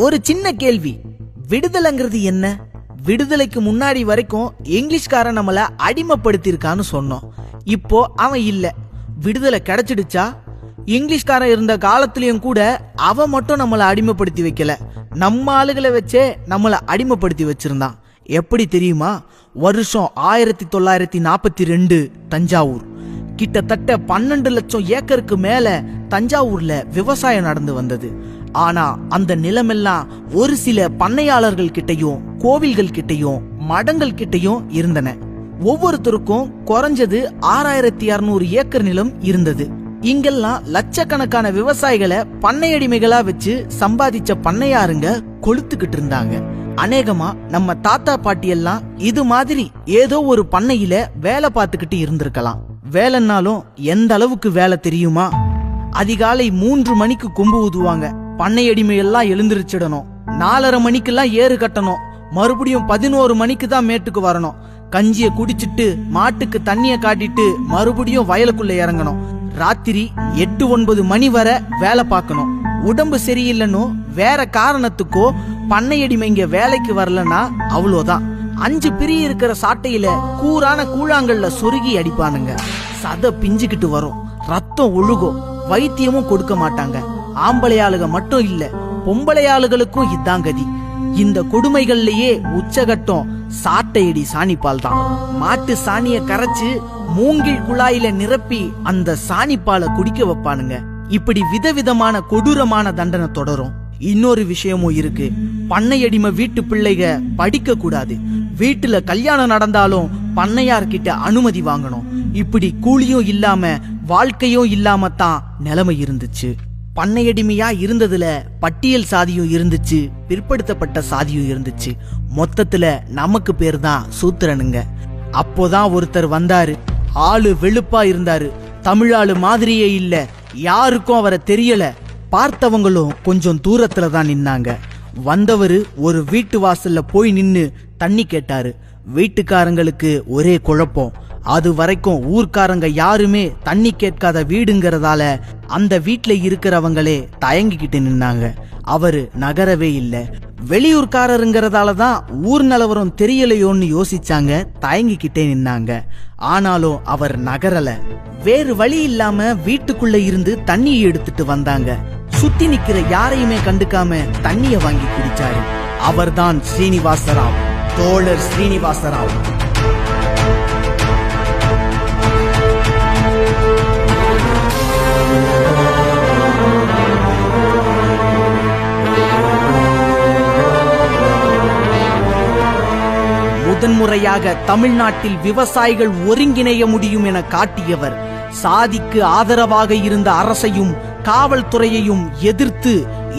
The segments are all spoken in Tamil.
ஒரு சின்ன கேள்வி, விடுதலைங்கிறது என்ன? விடுதலைக்கு முன்னாடி வரைக்கும் இங்கிலீஷ்காரன் நம்மள அடிமைப்படுத்திருக்கான்னு சொன்னோம். இப்போ அவன் இல்ல. விடுதலை கிடைச்சிடுச்சா? இங்கிலீஷ்காரன் இருந்த காலத்திலயும் கூட அவன் மட்டும் நம்மள அடிமைப்படுத்தி வைக்கல, நம்ம ஆளுகளை வச்சே நம்மள அடிமைப்படுத்தி வச்சிருந்தான். எப்படி தெரியுமா? வருஷம் 1942 தஞ்சாவூர். கிட்டத்தட்ட 12 லட்சம் ஏக்கருக்கு மேல தஞ்சாவூர்ல விவசாயம் நடந்து வந்தது. ஆனா அந்த நிலமெல்லாம் ஒரு சில பண்ணையாளர்கள் கிட்டையும் கோவில்கள் கிட்டையும் மடங்கள் கிட்டையும் இருந்தன. ஒவ்வொருத்தருக்கும் குறைஞ்சது 6200 ஏக்கர் நிலம் இருந்தது. இங்கெல்லாம் லட்சக்கணக்கான விவசாயிகளை பண்ணையடிமைகளா வச்சு சம்பாதிச்ச பண்ணையாருங்க கொளுத்துக்கிட்டு இருந்தாங்க. அநேகமா நம்ம தாத்தா பாட்டி எல்லாம் இது மாதிரி ஏதோ ஒரு பண்ணையில வேலை பார்த்துக்கிட்டு இருந்திருக்கலாம். வேலைன்னாலும் எந்த அளவுக்கு வேலை தெரியுமா? அதிகாலை 3 மணிக்கு கொம்பு ஊதுவாங்க. பண்ணையடிமை எல்லாம் எழுந்திருச்சிடணும். 4:30 மணிக்கெல்லாம் ஏறு கட்டணும். மறுபடியும் 11 மணிக்கு தான் மேட்டுக்கு வரணும். கஞ்சிய குடிச்சிட்டு மாட்டுக்கு தண்ணிய காட்டிட்டு மறுபடியும் வயலுக்குள்ள இறங்கணும். ராத்திரி 8-9 மணி வரை வேலை பார்க்கணும். உடம்பு சரியில்லைன்னு வேற காரணத்துக்கோ பண்ணையடிமைங்க வேலைக்கு வரலன்னா அவ்வளோதான். 5 பிரி இருக்கிற சாட்டையில கூரான கூழாங்கல்ல சொருகி அடிப்பானுங்க. சத பிஞ்சுக்கிட்டு வரும், ரத்தம் ஒழுகும். வைத்தியமும் கொடுக்க மாட்டாங்க. ஆம்பளையாளுக மட்டும் இல்ல, பொம்பளையாளுகளுக்கும் இதான் கதி. இந்த கொடுமைகள்லயே உச்சகட்டம் சாட்டையடி சாணிப்பால் தான். மாட்டு சாணிய கரைச்சு மூங்கில் குழாயில நிரப்பி அந்த சாணிப்பாலை குடிக்க வைப்பானுங்க. இப்படி விதவிதமான கொடூரமான தண்டனை தொடரும். இன்னொரு விஷயமும் இருக்கு. பண்ணையடிமை வீட்டு பிள்ளைக படிக்க கூடாது. வீட்டுல கல்யாணம் நடந்தாலும் பண்ணையார்கிட்ட அனுமதி வாங்கணும். இப்படி கூலியும் இல்லாம வாழ்க்கையும் இல்லாம தான் நிலைமை இருந்துச்சு. பண்ணையடிமையா இருந்ததுல பட்டியல் சாதியும் இருந்துச்சு, பிற்படுத்தப்பட்ட சாதியும் இருந்துச்சு. மொத்தத்துல நமக்கு பேர் தான் சூத்திரனுங்க. அப்போதான் ஒருத்தர் வந்தாரு. ஆளு வெளுப்பா இருந்தாரு. தமிழாளு மாதிரியே இல்ல. யாருக்கும் அவரை தெரியல. பார்த்தவங்களும் கொஞ்சம் தூரத்துல தான் நின்னாங்க. வந்தவரு ஒரு வீட்டு வாசல்ல போய் நின்னு தண்ணி கேட்டாரு. வீட்டுக்காரங்களுக்கு ஒரே குழப்பம். அது வரைக்கும் ஊர்க்காரங்க யாருமே தண்ணி கேட்காத வீடுங்கிறதால அந்த வீட்ல இருக்கிறவங்களே தயங்கிக்கிட்டு நின்னாங்க. அவரு நகரவே இல்ல. வெளியூர்காரருங்கிறதால தான் ஊர் நிலவரம் தெரியலையோன்னு யோசிச்சாங்க, தயங்கிக்கிட்டே நின்னாங்க. ஆனாலும் அவர் நகரல. வேறு வழி இல்லாம வீட்டுக்குள்ள இருந்து தண்ணியை எடுத்துட்டு வந்தாங்க. சுத்தி நிக்கிற யாரையுமே கண்டுக்காம தண்ணிய வாங்கி குடிச்சாரு. அவர்தான் ஸ்ரீனிவாசராவ், தோழர் ஸ்ரீனிவாசராவ். முதன்முறையாக தமிழ்நாட்டில் விவசாயிகள் ஒருங்கிணைய முடியும் என காட்டியவர். சாதிக்கு ஆதரவாக இருந்த அரசையும் காவல்துறையையும் எதிர்த்து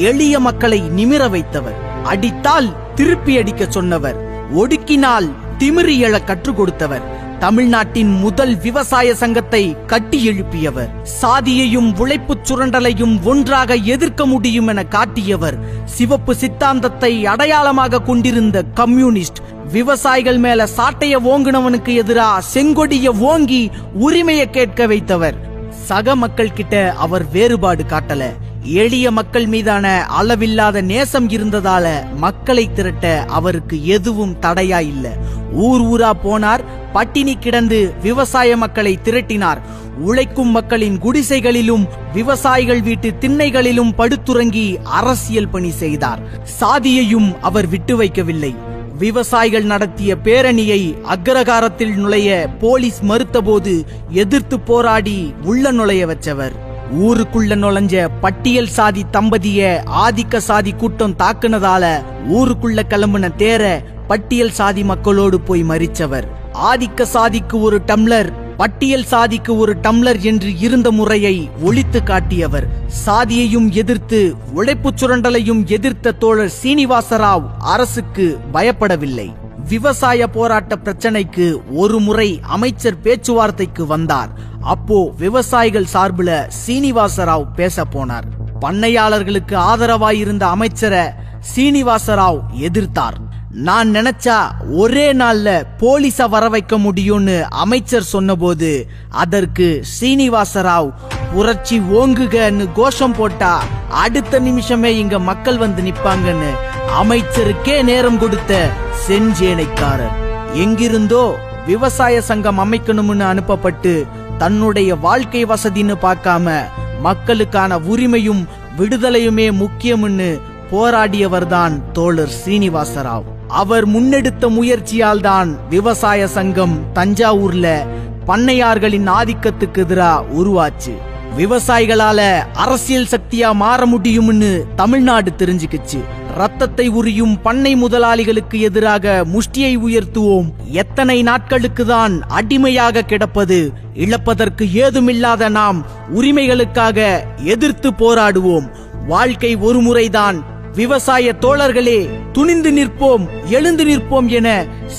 எளிய மக்களை நிமிர வைத்தவர். அடித்தால் திருப்பி அடிக்க சொன்னவர். ஒடுக்கினால் திமிரி எழ கற்றுக் கொடுத்தவர். தமிழ்நாட்டின் முதல் விவசாய சங்கத்தை கட்டி எழுப்பியவர். சாதியையும் உழைப்பு சுரண்டலையும் ஒன்றாக எதிர்க்க முடியும் என காட்டியவர். சிவப்பு சித்தாந்தத்தை அடையாளமாக கொண்டிருந்த கம்யூனிஸ்ட். விவசாயிகள் மேல சாட்டைய ஓங்குனவனுக்கு எதிரா செங்கொடிய ஓங்கி உரிமையை கேட்க வைத்தவர். சக மக்கள் கிட்ட அவர் வேறுபாடு காட்டல. எளிய மக்கள் மீதான அளவில்லாத நேசம் இருந்ததால மக்களை திரட்ட அவருக்கு எதுவும் தடையா இல்ல. ஊர் ஊரா போனார். பட்டினி கிடந்து விவசாய மக்களை திரட்டினார். உழைக்கும் மக்களின் குடிசைகளிலும் விவசாயிகள் வீட்டு திண்ணைகளிலும் படுத்துறங்கி அரசியல் பணி செய்தார். சாதியையும் அவர் விட்டு வைக்கவில்லை. விவசாயிகள் நடத்திய பேரணியை அக்ரகாரத்தில் நுழைய போலீஸ் மறுத்தபோது எதிர்த்து போராடி உள்ள நுழைய வச்சவர். ஊருக்குள்ள நுழைஞ்ச பட்டியல் சாதி தம்பதிய ஆதிக்க சாதி கூட்டம் தாக்குனதால ஊருக்குள்ள கிளம்புன தேர பட்டியல் சாதி மக்களோடு போய் மறிச்சவர். ஆதிக்க சாதிக்கு ஒரு டம்ளர், பட்டியல் சாதிக்கு ஒரு டம்ளர் என்று இருந்த முறையை ஒழித்து காட்டியவர். சாதியையும் எதிர்த்து உழைப்பு சுரண்டலையும் எதிர்த்த தோழர் சீனிவாசராவ் அரசுக்கு பயப்படவில்லை. விவசாய போராட்ட பிரச்சனைக்கு ஒரு முறை அமைச்சர் பேச்சுவார்த்தைக்கு வந்தார். அப்போ விவசாயிகள் சார்பில் சீனிவாசராவ் பேச போனார். பண்ணையாளர்களுக்கு ஆதரவாயிருந்த அமைச்சரை சீனிவாசராவ் எதிர்த்தார். நான் நினைச்சா ஒரே நாள்ல போலீஸ வர வைக்க முடியும்னு அமைச்சர் சொன்னபோது அதற்கு சீனிவாசராவ் புரட்சி ஓங்குகன்னு கோஷம் போட்டா அடுத்த நிமிஷமே இங்க மக்கள் வந்து நிப்பாங்கன்னு அமைச்சருக்கே நேரம் கொடுத்த செஞ்சேனைக்காரர் எங்கிருந்தோ விவசாய சங்கம் அமைக்கணும்னு அனுப்பப்பட்டு தன்னுடைய வாழ்க்கை வசதின்னு பார்க்காம மக்களுக்கான உரிமையும் விடுதலையுமே முக்கியம்னு போராடியவர்தான் தோழர் சீனிவாசராவ். அவர் முன்னெடுத்த முயற்சியால் தான் விவசாய சங்கம் தஞ்சாவூர்ல பண்ணையார்களின் ஆதிக்கத்துக்கு எதிரா உருவாச்சு. விவசாயிகளால அரசியல் சக்தியா மாற முடியும்னு தமிழ்நாடு தெரிஞ்சுக்கிச்சு. ரத்தத்தை உரியும் பண்ணை முதலாளிகளுக்கு எதிராக முஷ்டியை உயர்த்துவோம். எத்தனை நாட்களுக்கு தான் அடிமையாக கிடப்பது? இழப்பதற்கு ஏதுமில்லாத நாம் உரிமைகளுக்காக எதிர்த்து போராடுவோம். வாழ்க்கை ஒரு முறைதான். விவசாய தோழர்களே, துணிந்து நிற்போம், எழுந்து நிற்போம் என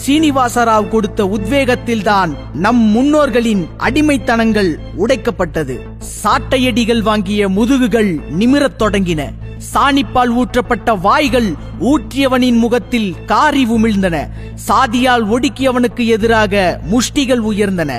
சீனிவாசராவ் கொடுத்த உத்வேகத்தில்தான் நம் முன்னோர்களின் அடிமைத்தனங்கள் உடைக்கப்பட்டது. சாட்டையடிகள் வாங்கிய முதுகுகள் நிமிரத் தொடங்கின. சாணிப்பால் ஊற்றப்பட்ட வாய்கள் ஊற்றியவனின் முகத்தில் காரி உமிழ்ந்தன. சாதியால் ஒடுக்கியவனுக்கு எதிராக முஷ்டிகள் உயர்ந்தன.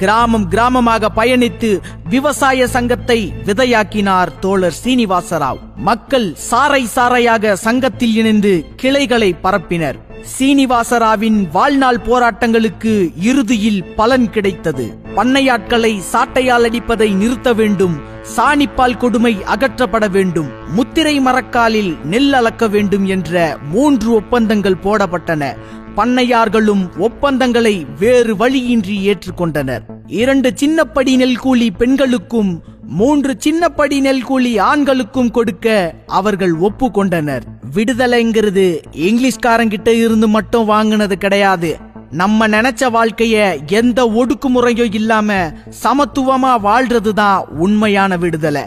கிராமம் கிராமமாக பயணித்து விவசாய சங்கத்தை விதையாக்கினார் தோழர் சீனிவாசராவ். மக்கள் சாறை சாறையாக சங்கத்தில் இணைந்து கிளைகளை பரப்பினர். சீனிவாசராவின் வாழ்நாள் போராட்டங்களுக்கு இறுதியில் பலன் கிடைத்தது. பண்ணையாட்களை சாட்டையால் அடிப்பதை நிறுத்த வேண்டும். சாணிப்பால் கொடுமை அகற்றப்பட வேண்டும். முத்திரை மரக்காலில் நெல் அளக்க வேண்டும் என்ற 3 ஒப்பந்தங்கள் போடப்பட்டன. பண்ணையார்களும் ஒப்பந்தங்களை வேறு வழியின்றி ஏற்றுக்கொண்டனர். 2 சின்னப்படி நெல் கூலி பெண்களுக்கும் 3 சின்னப்படி நெல் கூலி ஆண்களுக்கும் கொடுக்க அவர்கள் ஒப்புக்கொண்டனர். விடுதலைங்கிறது இங்கிலீஷ்காரங்கிட்ட இருந்து மட்டும் வாங்கினது கிடையாது. நம்ம நினைச்ச வாழ்க்கைய எந்த ஒடுக்குமுறையும் இல்லாம சமத்துவமா வாழ்றதுதான் உண்மையான விடுதலை.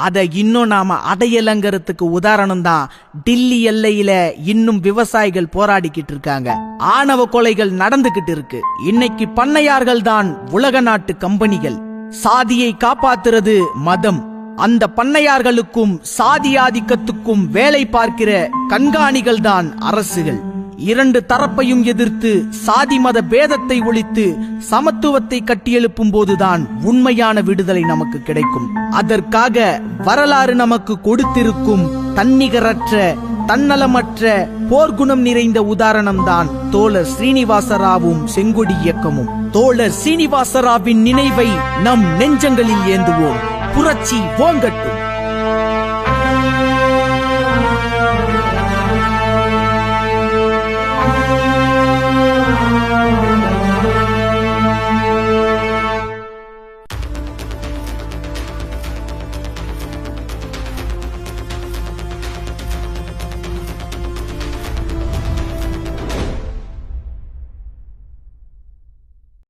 அதை இன்னும் நாம அடையலங்கிறதுக்கு உதாரணம் தான் டில்லி எல்லையில இன்னும் விவசாயிகள் போராடிக்கிட்டு இருக்காங்க. ஆணவ கொலைகள் நடந்துகிட்டு இருக்கு. இன்னைக்கு பண்ணையார்கள் தான் உலக நாட்டு கம்பெனிகள். சாதியை காப்பாத்துறது மதம். அந்த பண்ணையார்களுக்கும் சாதி ஆதிக்கத்துக்கும் வேலை பார்க்கிற கண்காணிகள் தான் அரசுகள். 2 தரப்பையும் எதிர்த்து சாதி மத பேதத்தை ஒழித்து சமத்துவத்தை கட்டியெழுப்பும் போதுதான் உண்மையான விடுதலை நமக்கு கிடைக்கும். அதற்காக வரலாறு நமக்கு கொடுத்திருக்கும் தன்னிகரற்ற தன்னலமற்ற போர்க்குணம் நிறைந்த உதாரணம் தான் தோழர் சீனிவாசராவும் செங்கொடி இயக்கமும். தோழர் சீனிவாசராவின் நினைவை நம் நெஞ்சங்களில் ஏந்துவோம். புரட்சி ஓங்கட்டும்.